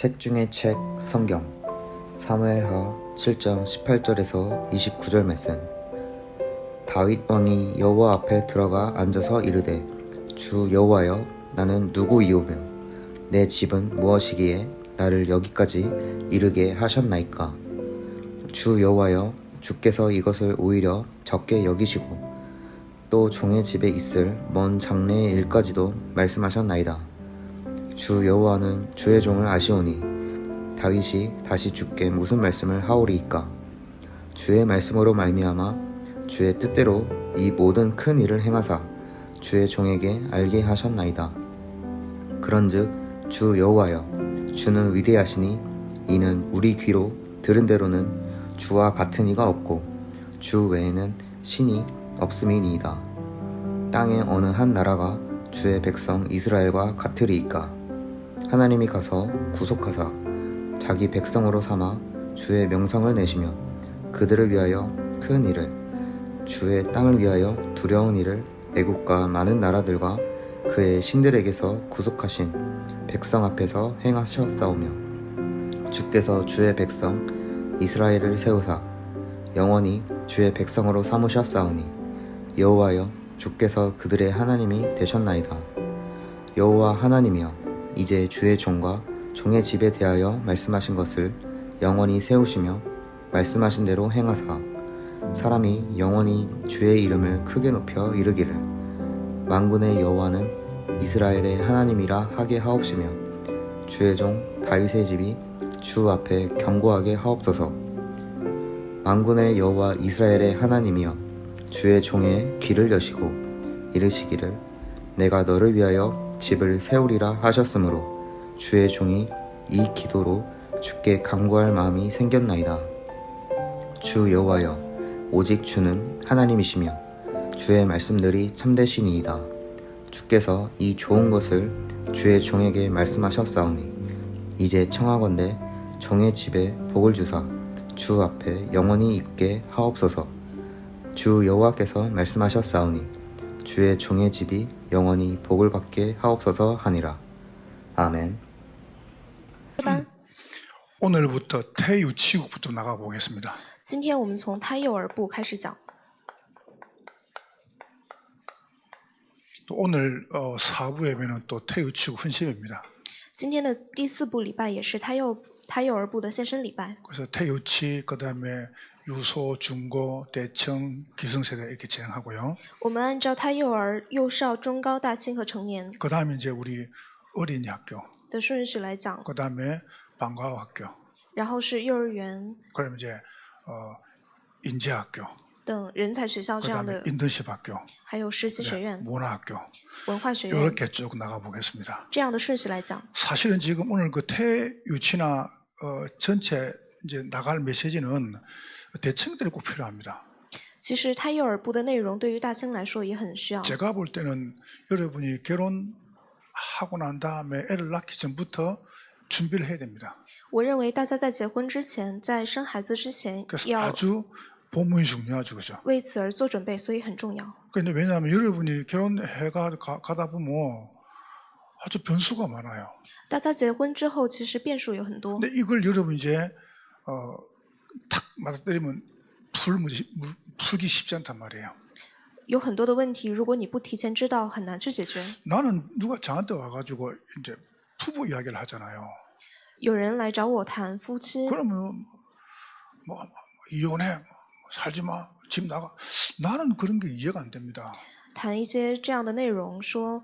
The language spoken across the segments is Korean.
책 중에 책 성경 사무엘하 7장 18절에서 29절 말씀. 다윗 왕이 여호와 앞에 들어가 앉아서 이르되 주 여호와여 나는 누구이오며 내 집은 무엇이기에 나를 여기까지 이르게 하셨나이까. 주 여호와여 주께서 이것을 오히려 적게 여기시고 또 종의 집에 있을 먼 장래의 일까지도 말씀하셨나이다. 주 여호와는 주의 종을 아시오니 다윗이 다시 주께 무슨 말씀을 하오리이까. 주의 말씀으로 말미암아 주의 뜻대로 이 모든 큰 일을 행하사 주의 종에게 알게 하셨나이다. 그런즉 주 여호와여 주는 위대하시니 이는 우리 귀로 들은 대로는 주와 같은 이가 없고 주 외에는 신이 없음이니이다. 땅의 어느 한 나라가 주의 백성 이스라엘과 같으리이까. 하나님이 가서 구속하사 자기 백성으로 삼아 주의 명성을 내시며 그들을 위하여 큰 일을 주의 땅을 위하여 두려운 일을 애국과 많은 나라들과 그의 신들에게서 구속하신 백성 앞에서 행하셨사오며 주께서 주의 백성 이스라엘을 세우사 영원히 주의 백성으로 삼으셨사오니 여호와여 주께서 그들의 하나님이 되셨나이다. 여호와 하나님이여 이제 주의 종과 종의 집에 대하여 말씀하신 것을 영원히 세우시며 말씀하신 대로 행하사 사람이 영원히 주의 이름을 크게 높여 이르기를 만군의 여호와는 이스라엘의 하나님이라 하게 하옵시며 주의 종 다윗의 집이 주 앞에 견고하게 하옵소서. 만군의 여호와 이스라엘의 하나님이여 주의 종의 귀를 여시고 이르시기를 내가 너를 위하여 집을 세우리라 하셨으므로 주의 종이 이 기도로 주께 간구할 마음이 생겼나이다. 주 여호와여 오직 주는 하나님이시며 주의 말씀들이 참되시니이다. 주께서 이 좋은 것을 주의 종에게 말씀하셨사오니 이제 청하건대 종의 집에 복을 주사 주 앞에 영원히 있게 하옵소서. 주 여호와께서 말씀하셨사오니 주의 종의 집이 영원히 복을 받게 하옵소서 하니라. 아멘. 오늘부터 태유치국부터 나가보겠습니다. 今天我们从胎幼儿部开始讲。 또 오늘 4부 예배는 또 태유치국 헌신입니다. 今天的第4部礼拜也是胎幼儿部的献身礼拜。 그래서 태유치 그다음에 유소, 중고, 대청, 기성세대 이렇게 진행하고요. 我们按照胎幼儿、幼少、中高、大青和成年 그다음에 이제 우리 어린이 학교, 的顺序来讲， 그다음에 방과후 학교, 然后是幼儿园 그다음에 이제 인재학교, 等人才学校这样 그다음에 的， 인턴십 학교, 还有实习学院、 문화학교 文化学院 이렇게 쭉 나가보겠습니다. 这样的顺序来讲。 사실은 지금 오늘 그 태유치나 전체 이제 나갈 메시지는 대청들이 꼭 필요합니다. 其实胎幼儿部的内容对于大青来说也很需要。 제가 볼 때는 여러분이 결혼하고 난 다음에 애를 낳기 전부터 준비를 해야 됩니다. 我认为大家在结婚之前，在生孩子之前， 그래서 要 아주 본문이 중요하죠, 그죠? 为此而做准备，所以很重要。 근데 왜냐하면 여러분이 결혼해가 가다 보면 아주 변수가 많아요. 大家结婚之后，其实变数有很多， 근데 이걸 여러분 이제 탁 맞아때리면 풀기 쉽지 않단 말이에요. 有很多的问题，如果你不提前知道，很难去解决。 나는 누가 저한테 와가지고 이제 부부 이야기를 하잖아요. 有人来找我谈夫妻， 그러면 뭐 이혼해, 살지 마, 집 나가. 나는 그런 게 이해가 안 됩니다. 谈一些这样的内容，说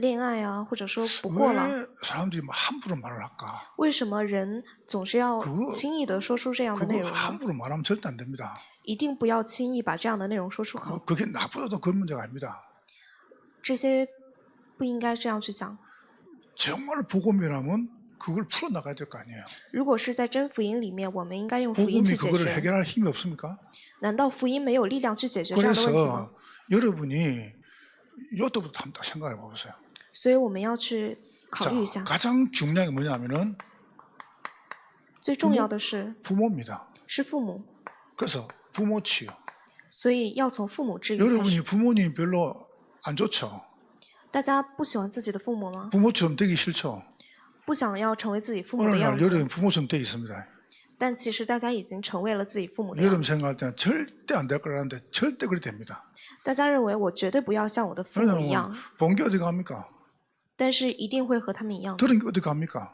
恋爱啊，或者说不过了， 왜 사람들이 막 함부로 말을 할까? 为什么人总是要轻易的说出这样的内 그거 容呢？ 함부로 말하면 절대 안 됩니다. 一定不要轻易把这样的内容说出口， 그게 나쁘다도 그런 문제가 아닙니다. 这些不应该这样去讲。 정말 복음이라면 그걸 풀어나가야 될 거 아니에요. 如果是在真福音里面，我们应该用福音 복음이 去解 그거를 决。 해결할 힘이 없습니까? 难道福音没有力量去解决这样的问题吗？ 그래서 여러분이 이것부터 한번 생각해 보세요. 所以我们要去考 자, 虑一下。 가장 중요한 게 뭐냐면은 最重要的是 부모입니다. 是父母， 그래서 부모 치유. 所以要从父母治愈开 여러분이 始。 부모님 별로 안 좋죠? 大家不喜欢自己的父母吗？ 부모처럼 되기 싫죠? 不想要成为自己父母 어느 的 날 样子， 여러분 부모처럼 되어 있습니다. 但其实大家已经成为了自己父母的样 여러분 子。 생각할 때는 절대 안 될 거라는데 절대 그렇게 됩니다. 大家认为我绝对不要像我的父母一样， 왜냐하면 본 게 어디 갑니까? 但是一定会和他们一样。 들은 게 어디 갑니까?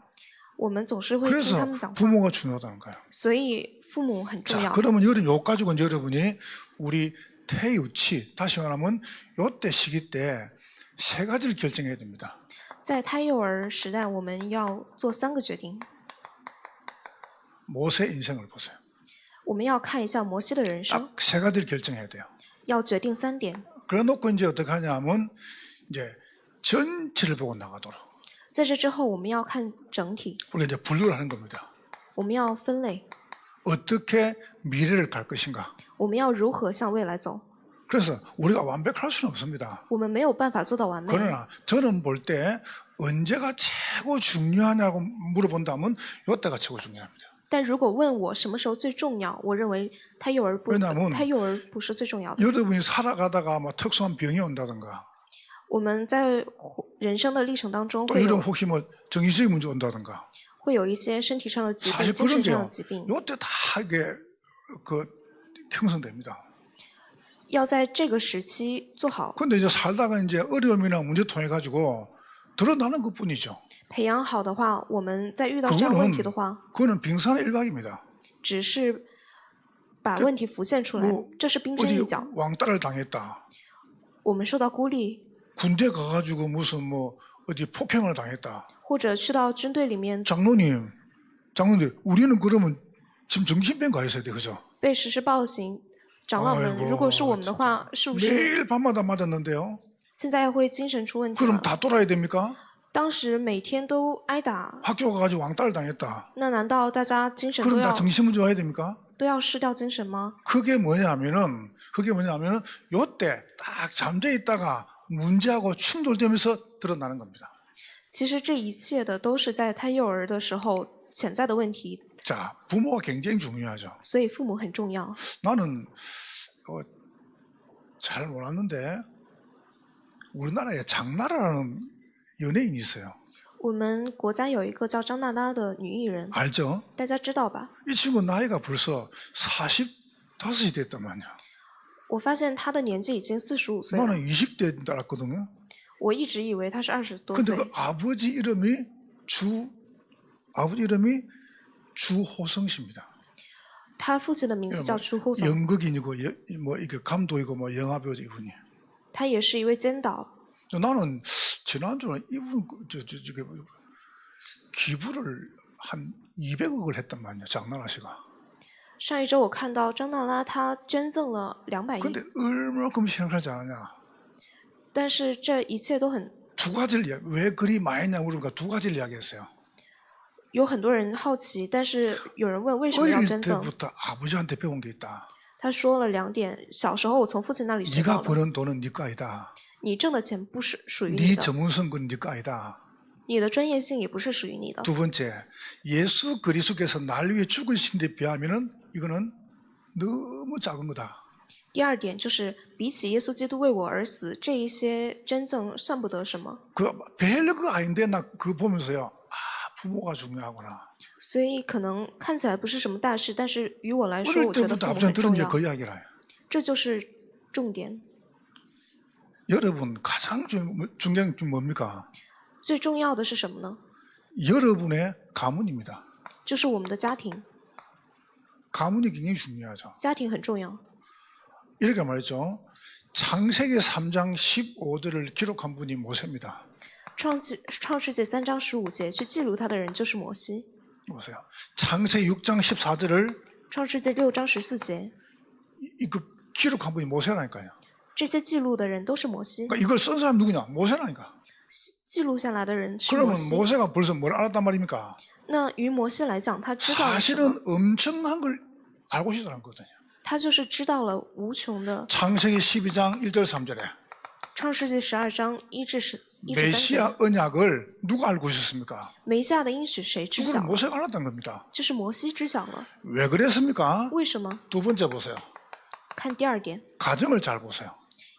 我们总是会听他 그래서 们讲话， 부모가 중요하다는 거예요. 所以父母很重 자, 要。 그러면 여러분 요 가지고 이제 여러분이 우리 태유치 다시 말하면 요때 시기 때 세 가지를 결정해야 됩니다. 在胎幼儿时代，我们要做3个决定。 모세 인생을 보세요. 我们要看一下摩西的人生， 딱 세 가지를 결정해야 돼요. 要决定3点。 그래 놓고 이제 어떻게 하냐면 이제 전체를 보고 나가도록 在这之后，我们要看整体， 우리가 이제 분류를 하는 겁니다. 我们要分类， 어떻게 미래를 갈 것인가. 我们要如何向未来走。 그래서 우리가 완벽할 수는 없습니다. 我们没有办法做到完美， 그러나 저는 볼 때 언제가 최고 중요하냐고 물어본다면 이때가 최고 중요합니다. 但如果问我什么时候最重要，我认为胎幼儿不 왜냐하면 胎幼儿不是最重要的。 여러분이 살아가다가 뭐 특수한 병이 온다든가 我们在人生的历程当中 또 会 여러분 有 혹시 뭐 정신적인 문제 온다든가 会有一些身体上的疾 사실 病、精神上的 그런데요. 疾病， 이때 다 이게 그 형성됩니다. 要在这个时期做好 근데 이제 살다가 이제 어려움이나 문제 통해 가지고 드러나는 것뿐이죠. 培养好的话，我们在遇到这样问题的话， 그거는 빙산의 일각입니다. 只是把问题浮现出来 뭐 ，这是冰山 어디 一角。 왕따를 당했다. 我们受到孤立， 군대 가가지고 무슨 뭐 어디 폭행을 당했다. 或者去到军队里面 장로님, 우리는 그러면 지금 정신병 가 있어야 돼, 그죠? 被实施暴行，长老们， 아이고 如果是我们的话，是不是 매일 밤마다 맞았는데요. 现在会精神出问题 그럼 了？ 다 돌아야 됩니까? 当时每天都挨打， 학교 가가지고 왕따를 당했다. 那难道大家精神都 그럼 다 要 정신문제 와야 됩니까? 都要失掉精神吗？ 그게 뭐냐면은 요때 딱 잠재 있다가 문제하고 충돌되면서 드러나는 겁니다. 其实这一切的都是在胎幼儿的时候潜在的问题， 자, 부모가 굉장히 중요하죠. 所以父母很重要。 나는 잘 몰랐는데 우리나라에 장나라라는 연예인이 있어요. 我们国家有一个叫张娜拉的女艺人， 알죠? 大家知道吧？ 이 친구 나이가 벌써 45이 됐단 말이야. 我发现她的年纪已经45岁了， 나는 20대인 줄 알았거든요. 我一直以为她是20多 근데 岁 그 。 아버지 이름이 주호성 씨입니다. 她父亲的名字叫朱厚松， 연극인이고 뭐 이게 감독이고 뭐 영화배우죠 이분이. 他也是一位监导。 나는 지난주에 이분 저게 기부를 한 200억을 했단 말이야 장나라 씨가. 上一周我看到张娜拉她捐赠了200亿， 근데 얼마큼 생각하지 않았냐? 但是这一切都很 두 가지를 왜 그리 많이 했냐 물으니까 두 가지를 이야기했어요. 有很多人好奇，但是有人问为什么要 어릴 捐赠， 때부터 아버지한테 배운 게 있다. 他说了2点：小时候我从父亲那里学到 네가 的， 버는 돈은 네 거 아니다. 你挣的钱不是属于 네 你的， 전문성은 네 거 아니다. 你的专业性也不是属于你的。 두 번째, 예수 그리스도께서 날 위해 죽으신 데 비하면은 이거는 너무 작은 거다. 第二点就是比起耶稣基督为我而死，这一些真正算不得什么。 그 별거 아닌데 나 그거 보면서요. 아, 부모가 중요하구나. 所以可能看起来不是什么大事，但是于我来说， 어릴 我觉得 때부터 父母 앞전 很 들은 重 게 要。 그 이야기라. 这就是重点。 여러분 가장 중요한 게 뭡니까? 最重要的是什么呢？ 여러분의 가문입니다. 就是我们的家庭， 가문이 굉장히 중요하죠. 家庭很重要。 이렇게 말했죠. 창세기 3장 15절을 기록한 분이 모세입니다. 创世纪3章15节去记录他的人就是摩西。 보세요. 창세기 6장 14절을 创世纪6章14节， 그 기록한 분이 모세라니까요. 这些记录的人都是摩西， 그러니까 이걸 쓴 사람 누구냐? 모세라니까. 记录下来的人是 그러면 摩西。 모세가 벌써 뭘 알았단 말입니까? 那于摩西来讲，他知道了什么？ 사실은 엄청난 걸 알고 있었다는 거거든요. 他就是知道了无穷的。 창세기 12장 1절 3절에 创世纪12章1至13节， 메시아 언약을 누가 알고 있었습니까? 梅下的应许谁知晓 그걸 ？ 모세가 알았다는 겁니다. 就是摩西知晓了。 왜 그랬습니까? 为什么？ 두 번째 보세요. 看第二点， 가정을 잘 보세요.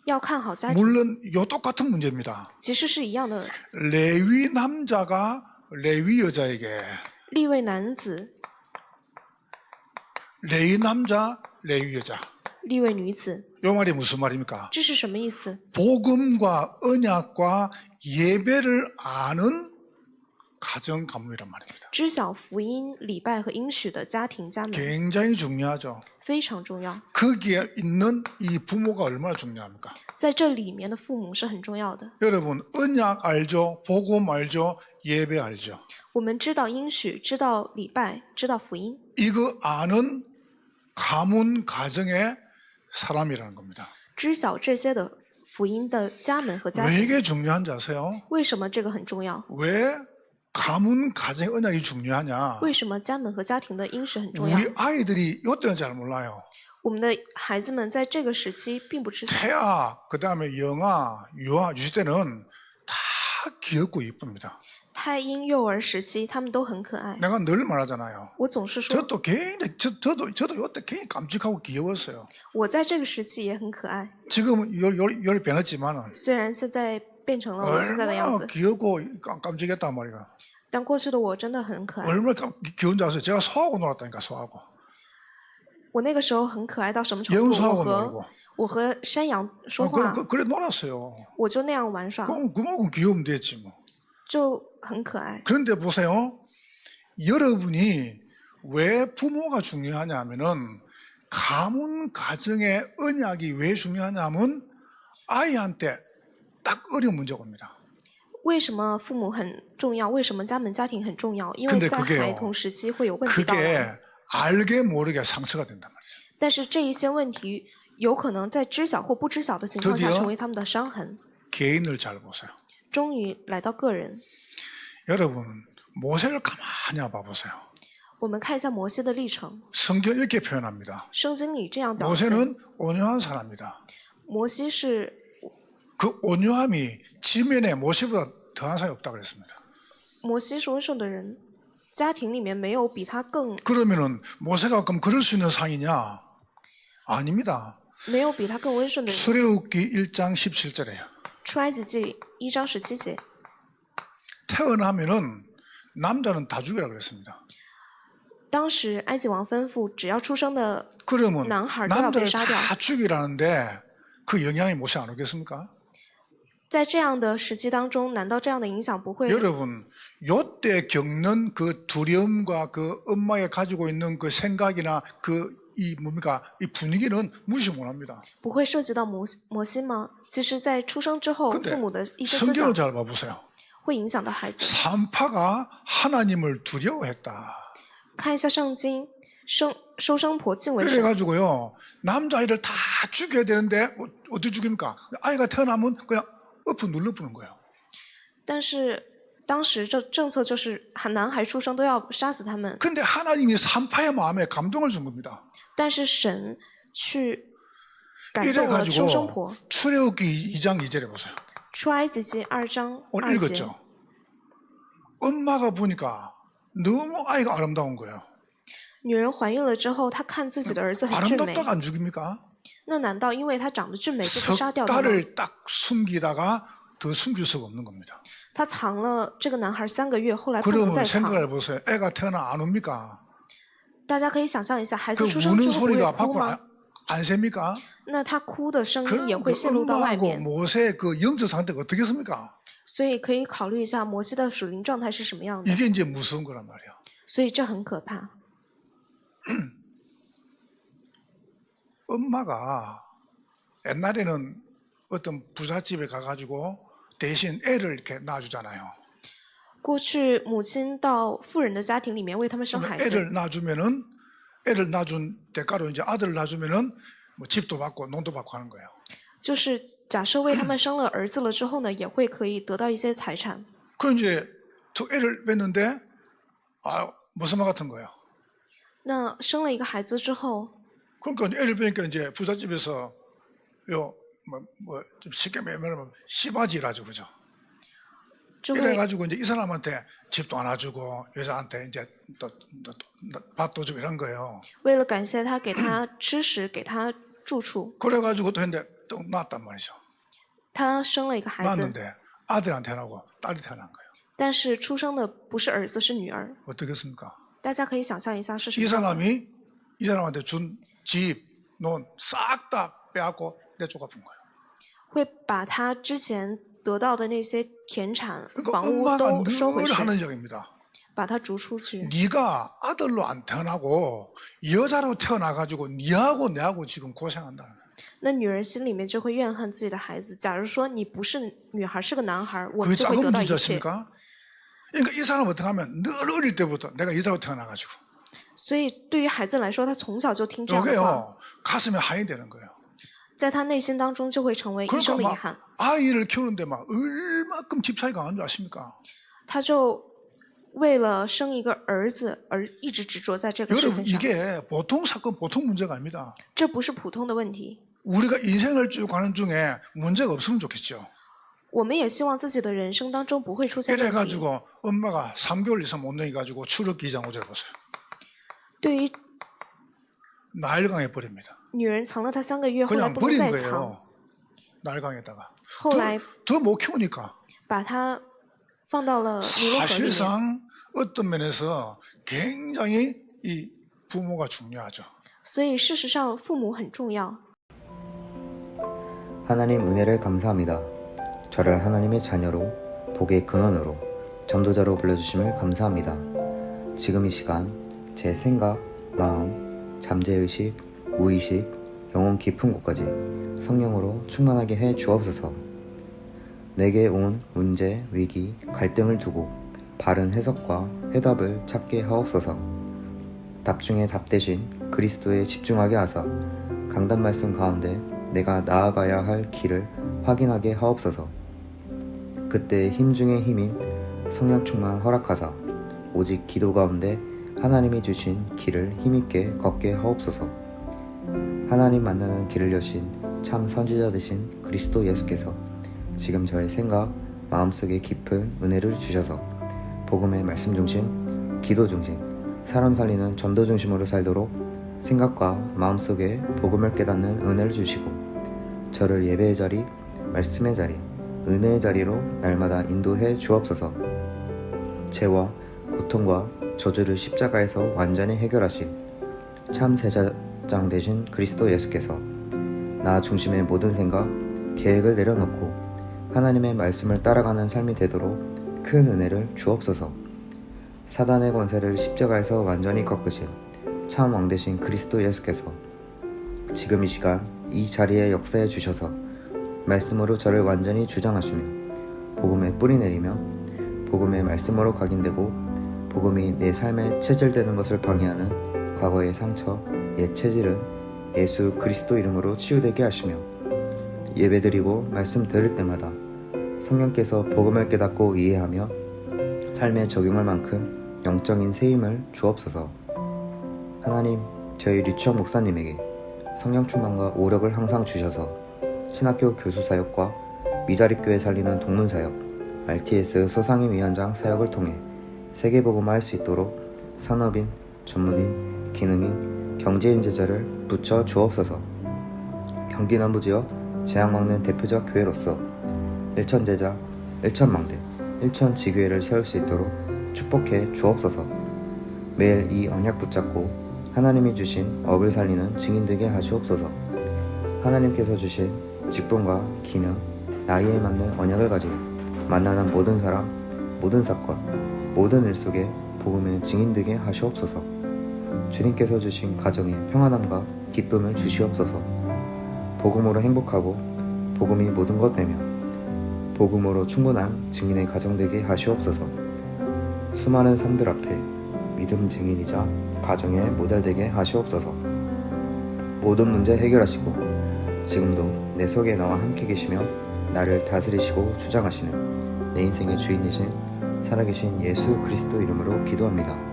要看好家庭， 물론 요 똑같은 문제입니다. 其实是一样的。 레위 남자가 레위 여자에게, 立位男子， 레위 남자, 레위 여자. 立位女子， 요 말이 무슨 말입니까? 这是什么意思？ 복음과 언약과 예배를 아는 가정 가문이란 말입니다. 知晓福音、礼拜和应许的家庭家门 굉장히 중요하죠. 非常重要。 거기에 있는 이 부모가 얼마나 중요합니까? 在这里面的父母是很重要的。 여러분 언약 알죠? 복음 알죠? 예배 알죠? 我们知道应许，知道礼拜，知道福音， 이거 아는 가문 가정의 사람이라는 겁니다. 知晓这些的福音的家门和家 왜 庭。 이게 중요한지 아세요? 为什么这个很重要？ 왜 가문 가정의 언약이 중요하냐? 为什么家门和家庭的应许很重要？ 우리 아이들이 이때는 잘 몰라요. 我们的孩子们在这个时期并不知晓。 태아, 그 다음에 영아, 유아, 유시 때는 다 귀엽고 이쁩니다. 太婴幼儿时期，他们都很可爱。 내가 늘 말하잖아요. 我总是说， 저도 굉장히, 저도 이때 굉장히 깜찍하고 귀여웠어요. 我在这个时期也很可爱。 지금은 열이 변했지만은 虽然现在变成了我现在的样 얼마나 子， 귀엽고 깜찍했단 말이야. 但过去的我真的很可爱。 얼마나 귀여운지 아세요? 제가 소하고 놀았다니까, 소하고. 我那个时候很可爱到什么程度？ 연수하고 놀고. 我和山羊说话， 그래 놀았어요. 我就那样玩耍， 그만큼 귀여우면 됐지 뭐. 就很可爱。 그런데 보세요. 여러분이 왜 부모가 중요하냐 하면은 가문 가정의 언약이 왜 중요하냐면 아이한테 딱 어려운 문제가 옵니다. 为什么父母很重要？为什么家门家庭很重要？因 근데 为在 그게요 孩童时期会有问题到来， 그게 알게 모르게 상처가 된단 말이죠. 但是这一些问题有可能在知晓或不知晓的情况下 드디어 成为他们的伤痕。 개인을 잘 보세요. 终于来到个人， 여러분 모세를 가만히 봐보세요. 我们看一下摩西的历程。 성경 이렇게 표현합니다. 圣经里这样表现： 모세는 온유한 사람이다. 摩西是 그 온유함이 지면에 모세보다 더한 사람이 없다 그랬습니다. 摩西是温顺的人，家庭里面没有比他更 그러면은 모세가 그럼 그럴 수 있는 상이냐? 아닙니다. 没有比他更温顺的人。 출애굽기 1장 17절에요. 出埃及记1章17节， 태어나면은 남자는 다 죽이라 그랬습니다. 当时埃及王吩咐，只要出生的 그러면 男孩都要被 남자를 杀掉。 다 죽이라는데 그 영향이 모세 안 오겠습니까? 在这样的时期当中，难道这样的影响不会？ 여러분, 요때 겪는 그 두려움과 그 엄마가 가지고 있는 그 생각이나 이 뭡니까? 이 분위기는 무시 못합니다. 不会涉及到摩西吗？其实，在出生之后， 근데 父母的一些思想 성경을 잘 봐보세요. 会影响到孩子。 산파가 하나님을 두려워했다. 看一下圣经，收生婆敬畏神， 그래가지고요, 남자아이를 다 죽여야 되는데 어떻게 죽입니까? 아이가 태어나면 그냥 엎어 눌러보는 거예요. 但是当时这政策就是男孩出生都要杀死他们， 근데 하나님이 산파의 마음에 감동을 준 겁니다. 但是神去感动了收生婆。 이래가지고 출애굽기 2장 2절에 보세요. 出埃及记2章 오늘 2节， 읽었죠? 엄마가 보니까 너무 아이가 아름다운 거예요. 女人怀孕了之后，她看自己的儿子很俊美， 아름답다가 안 죽입니까? 那难道因为他长得俊美就不杀 석 掉他吗？ 달을 딱 숨기다가 더 숨길 수가 없는 겁니다. 他藏了这个男孩3个月，后来不能 그러면 再藏。 생각을 해보세요. 애가 태어나 안 옵니까? 大家可以想象一下，孩 그 子出生 우는 之后不会 소리가 哭 밖으로 吗？ 안 셉니까? 那他哭的声音也 그럼 会 그 泄露到外 엄마하고 面， 모세의 그 영적 상태가 어떻겠습니까? 所以可以考虑一下摩西的属灵状态是什么样的。 이게 이제 무서운 거란 말이에요. 所以这很可怕。 엄마가 옛날에는 어떤 부잣집에 가가지고 대신 애를 이렇게 낳아주잖아요. 过去母亲到富人的家庭里面为他们生 그러면 孩子， 애를 낳아준 대가로 이제 아들을 낳아주면은 뭐 집도 받고 논도 받고 하는 거예요. 就是假设为他们生了儿子了之后呢，也会可以得到一些财产。 그럼 이제 저 애를 뺐는데 무슨 말 같은 거예요. 那生了一个孩子之后， 그러니까 애를 빼니까 이제 부잣집에서 좀 쉽게 말하면 씨바지라죠, 그죠? 就会 이래가지고 이제 이 사람한테 집도 안 와주고 여자한테 이제 또 밥도 주고 이런 거예요. 为了感谢他，给他吃食，给他住处， 그래가지고 또 했는데 또 낳았단 말이죠. 他生了一个孩子， 낳았는데 아들한테 태어나고 딸이 태어난 거예요. 但是出生的不是儿子，是女儿。 어떻겠습니까? 大家可以想象一下是什 이 么样的。 사람이 이 사람한테 준 집, 논 싹 다 빼앗고 내쫓아본 거예요. 会把他之前得到的那些田产、 그러니까 房屋 엄마가 都收回 늘 去， 하는 이야기입니다. 把他逐出去。 네가 아들로 안 태어나고 여자로 태어나가지고 네하고 내하고 지금 고생한다는 거예요. 那女人心里面就会怨恨自己的孩子。假如说你不是女孩，是个男孩，我 그게 们就会 작은 得到一 문제 切。 였습니까? 그러니까 이 사람은 어떻게 하면 늘 어릴 때부터 내가 여자로 태어나가지고 所以对于孩子来说，他从小就听这样的话， 이게요 가슴에 한이 되는 거예요. 在他内心当中就会成为一 그러니까 生的遗 막 憾。 아이를 키우는데 막 얼마큼 집착이 강한 줄 아십니까? 他就为了生一个儿子而一直执着在这个事 여러분 情上。 이게 보통 사건 보통 문제가 아닙니다. 这不是普通的问题。 우리가 인생을 쭉 가는 중에 문제가 없으면 좋겠죠. 我们也希望自己的人生当中不会出现问题。 이래가지고 엄마가 3개월 이상 못 내가지고 출입기장 오절 보세요. 对于 나일강에 버립니다. 女人藏了他3个月，后来 그냥 不能 버린 再藏， 거예요. 나일강에다가 后来 더 못 키우니까 把他放到了尼罗河里面。 사실상 어떤 면에서 굉장히 이 부모가 중요하죠. 所以事实上，父母很重要。 하나님 은혜를 감사합니다. 저를 하나님의 자녀로, 복의 근원으로, 전도자로 불러주심을 감사합니다. 지금 이 시간 제 생각, 마음, 잠재의식, 무의식, 영혼 깊은 곳까지 성령으로 충만하게 해 주옵소서. 내게 온 문제, 위기, 갈등을 두고 바른 해석과 해답을 찾게 하옵소서. 답 중에 답 대신 그리스도에 집중하게 하사 강단 말씀 가운데 내가 나아가야 할 길을 확인하게 하옵소서. 그때 힘 중에 힘인 성령 충만 허락하사 오직 기도 가운데 하나님이 주신 길을 힘있게 걷게 하옵소서. 하나님 만나는 길을 여신 참 선지자 되신 그리스도 예수께서 지금 저의 생각, 마음속에 깊은 은혜를 주셔서 복음의 말씀 중심, 기도 중심, 사람 살리는 전도 중심으로 살도록 생각과 마음속에 복음을 깨닫는 은혜를 주시고 저를 예배의 자리, 말씀의 자리, 은혜의 자리로 날마다 인도해 주옵소서. 죄와 고통과 저주를 십자가에서 완전히 해결하신 참 제사장 되신 그리스도 예수께서 나 중심의 모든 생각, 계획을 내려놓고 하나님의 말씀을 따라가는 삶이 되도록 큰 은혜를 주옵소서. 사단의 권세를 십자가에서 완전히 꺾으신 참 왕 되신 그리스도 예수께서 지금 이 시간 이 자리에 역사해 주셔서 말씀으로 저를 완전히 주장하시며 복음에 뿌리 내리며 복음의 말씀으로 각인되고 복음이 내 삶에 체질되는 것을 방해하는 과거의 상처, 옛 체질은 예수 그리스도 이름으로 치유되게 하시며 예배드리고 말씀 들을 때마다 성령께서 복음을 깨닫고 이해하며 삶에 적용할 만큼 영적인 세임을 주옵소서. 하나님, 저희 류치영 목사님에게 성령 충만과 오력을 항상 주셔서 신학교 교수 사역과 미자립교회 살리는 동문 사역, RTS 소상임 위원장 사역을 통해 세계복음화 할 수 있도록 산업인, 전문인, 기능인, 경제인 제자를 붙여 주옵소서. 경기 남부지역 재앙막는 대표적 교회로서 1천 제자, 1천 망대, 1천 지교회를 세울 수 있도록 축복해 주옵소서. 매일 이 언약 붙잡고 하나님이 주신 업을 살리는 증인 되게 하시옵소서. 하나님께서 주신 직분과 기능, 나이에 맞는 언약을 가지고 만나는 모든 사람, 모든 사건, 모든 일 속에 복음의 증인 되게 하시옵소서. 주님께서 주신 가정에 평안함과 기쁨을 주시옵소서. 복음으로 행복하고 복음이 모든 것 되며 복음으로 충분한 증인의 가정 되게 하시옵소서. 수많은 삶들 앞에 믿음 증인이자 가정의 모델 되게 하시옵소서. 모든 문제 해결하시고 지금도 내 속에 나와 함께 계시며 나를 다스리시고 주장하시는 내 인생의 주인이신 살아계신 예수 그리스도 이름으로 기도합니다.